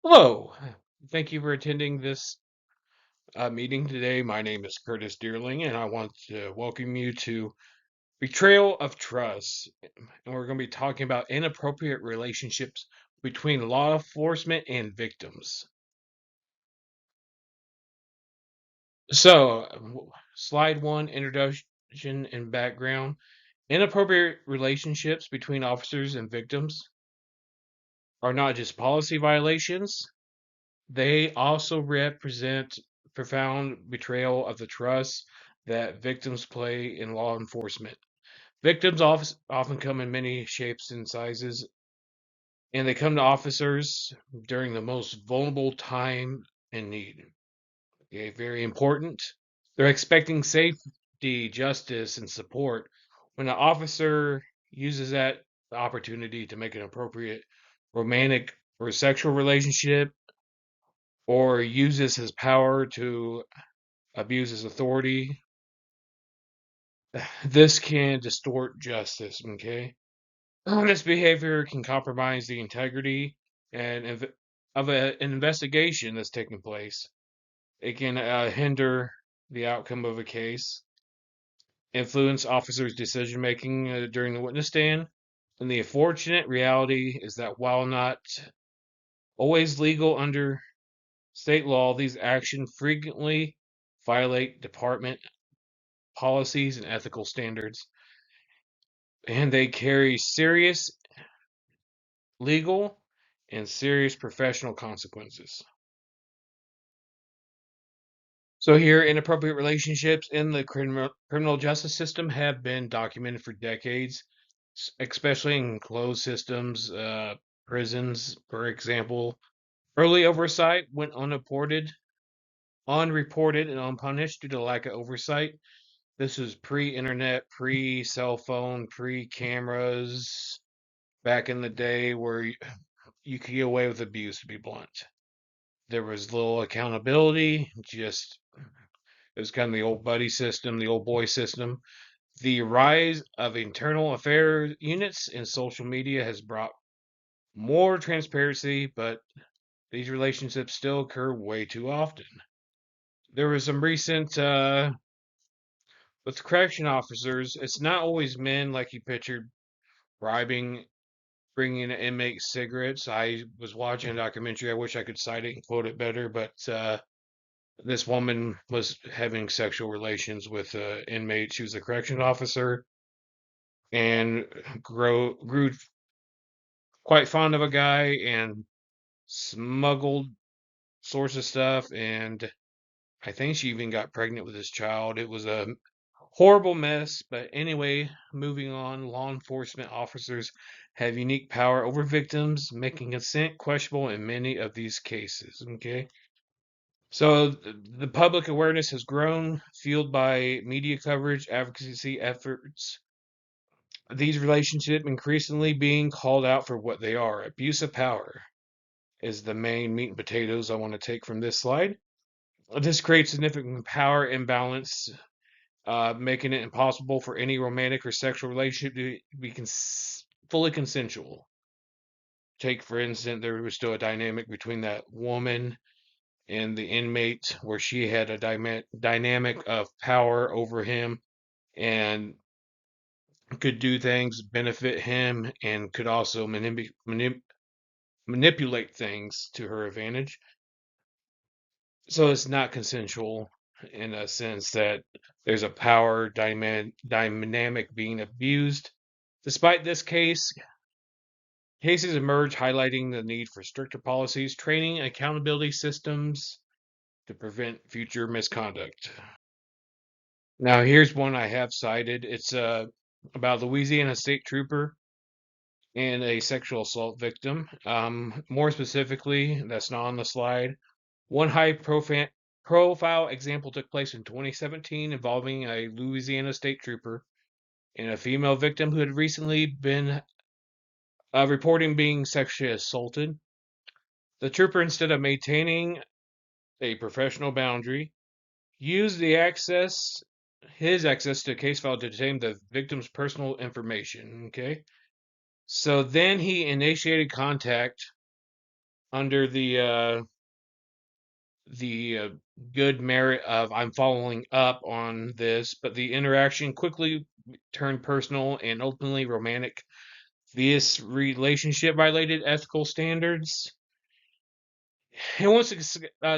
Hello. Thank you for attending this meeting today. My name is Curtis Deerling, and I want to welcome you to Betrayal of Trust. And we're going to be talking about inappropriate relationships between law enforcement and victims. Slide one, introduction and background. Inappropriate relationships between officers and victims are not just policy violations, they also represent profound betrayal of the trust that victims play in law enforcement. Victims often come in many shapes and sizes, and they come to officers during the most vulnerable time and need. Okay, very important. They're expecting safety, justice, and support. When an officer uses that opportunity to make an appropriate romantic or sexual relationship, or uses his power to abuse his authority, this can distort justice, okay? This behavior can compromise the integrity and of an investigation that's taking place. It can hinder the outcome of a case, influence officers' decision making during the witness stand. And the unfortunate reality is that while not always legal under state law, these actions frequently violate department policies and ethical standards, and they carry serious legal and serious professional consequences. So, here, inappropriate relationships in the criminal justice system have been documented for decades, especially in closed systems, prisons, for example. Early oversight went unreported, and unpunished due to lack of oversight. This was pre-internet, pre-cell phone, pre-cameras, back in the day where you could get away with abuse, to be blunt. There was little accountability, just it was kind of the old buddy system, the old boy system. The rise of internal affairs units in social media has brought more transparency, but these relationships still occur way too often. There was some recent with correction officers. It's not always men like you pictured bribing, bringing in inmate cigarettes. I was watching a documentary. I wish I could cite it and quote it better, but this woman was having sexual relations with an inmate. She was a correction officer and grew quite fond of a guy and smuggled sorts of stuff. And I think she even got pregnant with his child. It was a horrible mess. But anyway, moving on, law enforcement officers have unique power over victims, making consent questionable in many of these cases. Okay. So the public awareness has grown, fueled by media coverage, advocacy efforts. These relationships increasingly being called out for what they are. Abuse of power is the main meat and potatoes I want to take from this slide. This creates significant power imbalance, making it impossible for any romantic or sexual relationship to be fully consensual. Take, for instance, there was still a dynamic between that woman and the inmate where she had a dynamic of power over him and could do things benefit him and could also manipulate things to her advantage. So it's not consensual in a sense that there's a power dynamic being abused. Despite this case, cases emerge highlighting the need for stricter policies, training, and accountability systems to prevent future misconduct. Now, here's one I have cited. It's about Louisiana state trooper and a sexual assault victim. More specifically, that's not on the slide. One high profile example took place in 2017 involving a Louisiana state trooper and a female victim who had recently been reporting being sexually assaulted. The trooper, instead of maintaining a professional boundary, used his access to a case file to obtain the victim's personal information. Okay. So then he initiated contact under the good merit of I'm following up on this, but the interaction quickly turned personal and ultimately romantic. This relationship violated ethical standards. And once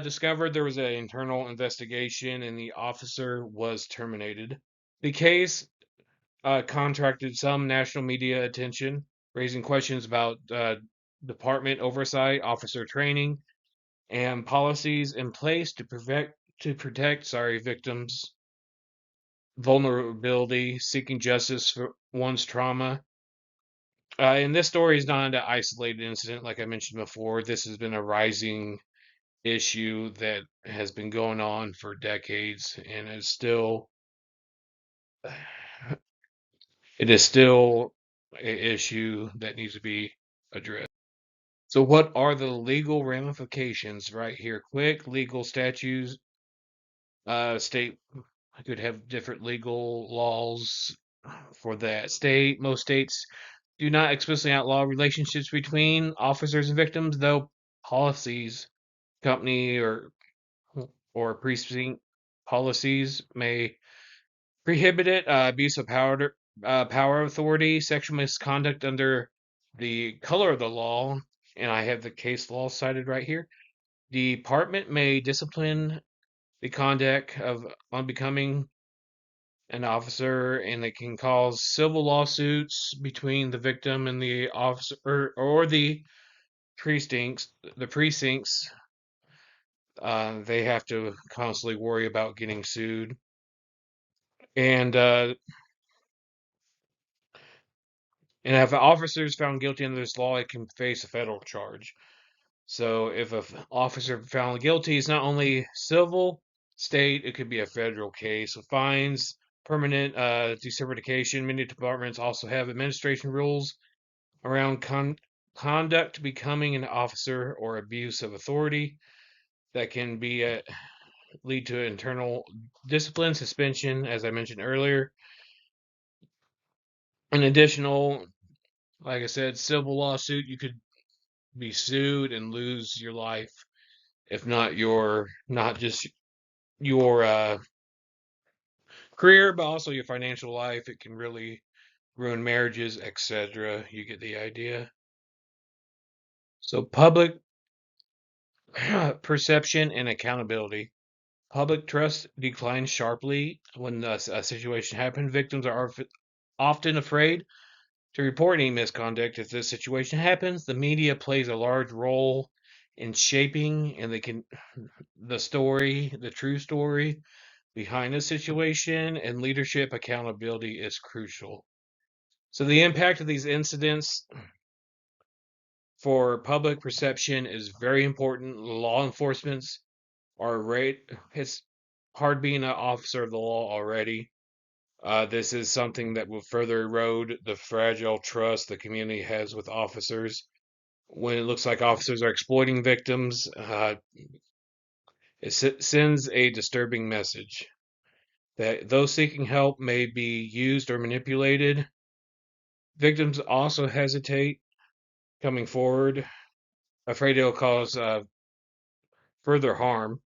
discovered, there was an internal investigation, and the officer was terminated. The case contracted some national media attention, raising questions about department oversight, officer training, and policies in place to protect victims' vulnerability, seeking justice for one's trauma. And this story is not an isolated incident, like I mentioned before. This has been a rising issue that has been going on for decades, and it is still an issue that needs to be addressed. So, what are the legal ramifications right here? Quick legal statutes state could have different legal laws for that state. Most states do not explicitly outlaw relationships between officers and victims, though policies, company or precinct policies may prohibit it. Abuse of power authority, sexual misconduct under the color of the law, and I have the case law cited right here. The department may discipline the conduct of unbecoming an officer, and they can cause civil lawsuits between the victim and the officer or the precincts. The precincts, they have to constantly worry about getting sued. And and if an officer is found guilty under this law, it can face a federal charge. So if an officer found guilty, it's not only civil, state, it could be a federal case with fines, permanent decertification. Many departments also have administration rules around conduct becoming an officer or abuse of authority that can be lead to internal discipline, suspension, as I mentioned earlier. An additional, like I said, civil lawsuit, you could be sued and lose your life, if not just your career, but also your financial life. It can really ruin marriages, etc. You get the idea. So public perception and accountability. Public trust declines sharply when a situation happens. Victims are often afraid to report any misconduct. If this situation happens, the media plays a large role in shaping and the true story behind the situation, and leadership accountability is crucial. So the impact of these incidents for public perception is very important. Law enforcement's are right. It's hard being an officer of the law already. This is something that will further erode the fragile trust the community has with officers. When it looks like officers are exploiting victims, it sends a disturbing message that those seeking help may be used or manipulated. Victims also hesitate coming forward, afraid it'll cause further harm.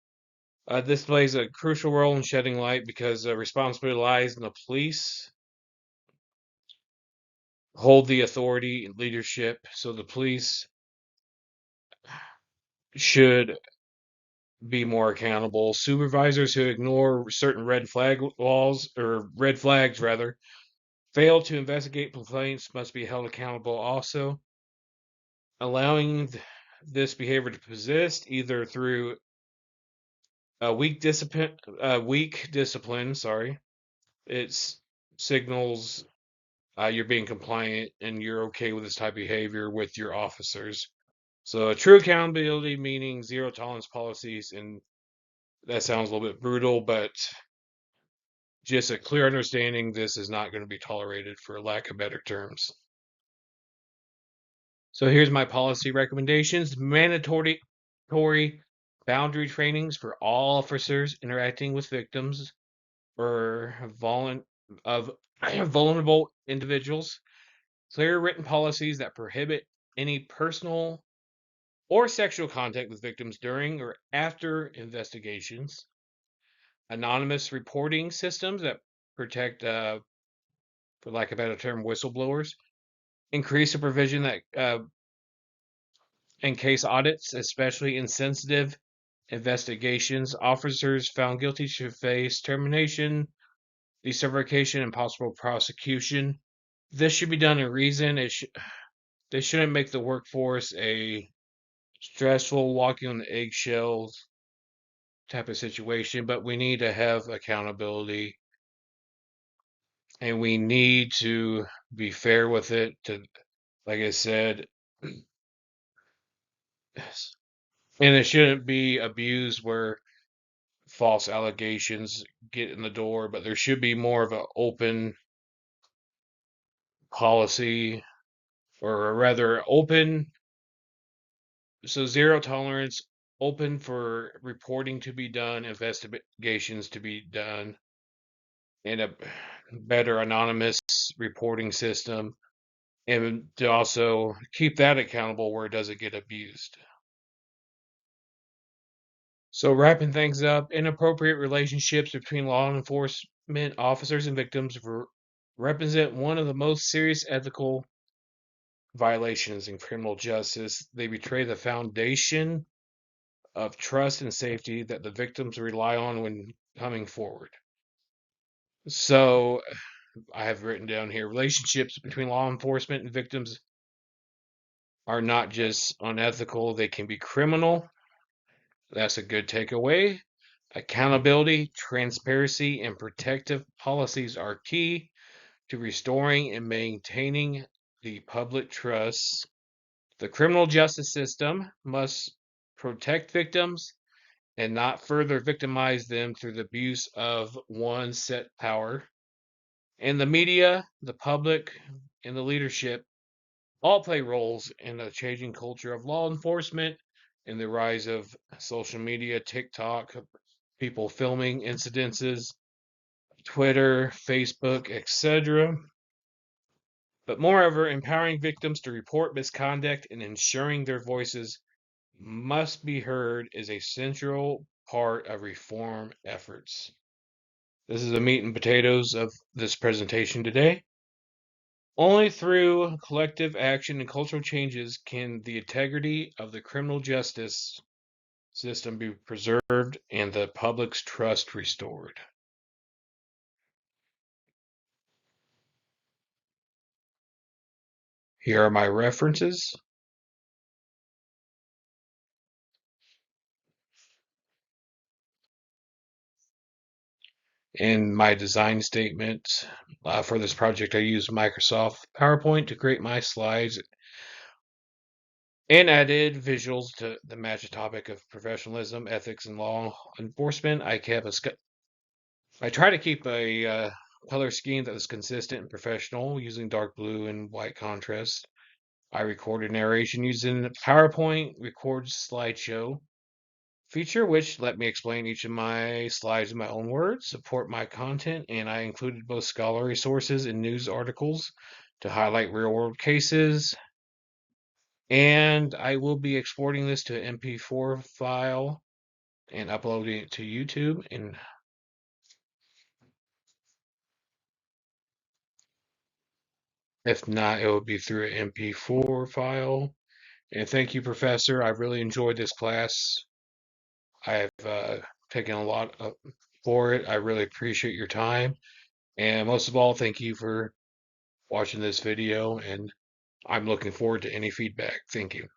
This plays a crucial role in shedding light because responsibility lies in the police, hold the authority and leadership. So the police should be more accountable. Supervisors who ignore certain red flags rather, fail to investigate complaints must be held accountable also. Allowing this behavior to persist either through a weak discipline, it signals you're being compliant and you're okay with this type of behavior with your officers. So a true accountability meaning zero tolerance policies, and that sounds a little bit brutal, but just a clear understanding this is not going to be tolerated, for lack of better terms. So here's my policy recommendations. Mandatory boundary trainings for all officers interacting with victims or vulnerable individuals. Clear written policies that prohibit any personal or sexual contact with victims during or after investigations, anonymous reporting systems that protect, for lack of a better term, whistleblowers, increase the provision that in case audits, especially in sensitive investigations, officers found guilty should face termination, decertification, and possible prosecution. This should be done in reason. They shouldn't make the workforce a stressful, walking on the eggshells type of situation, but we need to have accountability and we need to be fair with it. To, like I said, and it shouldn't be abused where false allegations get in the door, but there should be more of an open policy, or rather open, so zero tolerance, open for reporting to be done, investigations to be done, and a better anonymous reporting system, and to also keep that accountable where it doesn't get abused. So, wrapping things up, inappropriate relationships between law enforcement officers and victims represent one of the most serious ethical violations in criminal justice. They betray the foundation of trust and safety that the victims rely on when coming forward. So, I have written down here, relationships between law enforcement and victims are not just unethical, they can be criminal. That's a good takeaway. Accountability, transparency, and protective policies are key to restoring and maintaining the public trust. The criminal justice system must protect victims and not further victimize them through the abuse of one set power. And the media, the public, and the leadership all play roles in the changing culture of law enforcement and the rise of social media, TikTok, people filming incidences, Twitter, Facebook, etc. But moreover, empowering victims to report misconduct and ensuring their voices must be heard is a central part of reform efforts. This is the meat and potatoes of this presentation today. Only through collective action and cultural changes can the integrity of the criminal justice system be preserved and the public's trust restored. Here are my references. In my design statement for this project, I used Microsoft PowerPoint to create my slides and added visuals to match the topic of professionalism, ethics, and law enforcement. I try to keep a color scheme that is consistent and professional, using dark blue and white contrast. I recorded narration using PowerPoint Records slideshow feature, which let me explain each of my slides in my own words, support my content, and I included both scholarly sources and news articles to highlight real-world cases. And I will be exporting this to an MP4 file and uploading it to YouTube. And if not, it will be through an MP4 file. And thank you, Professor. I really enjoyed this class. I've taken a lot for it. I really appreciate your time. And most of all, thank you for watching this video. And I'm looking forward to any feedback. Thank you.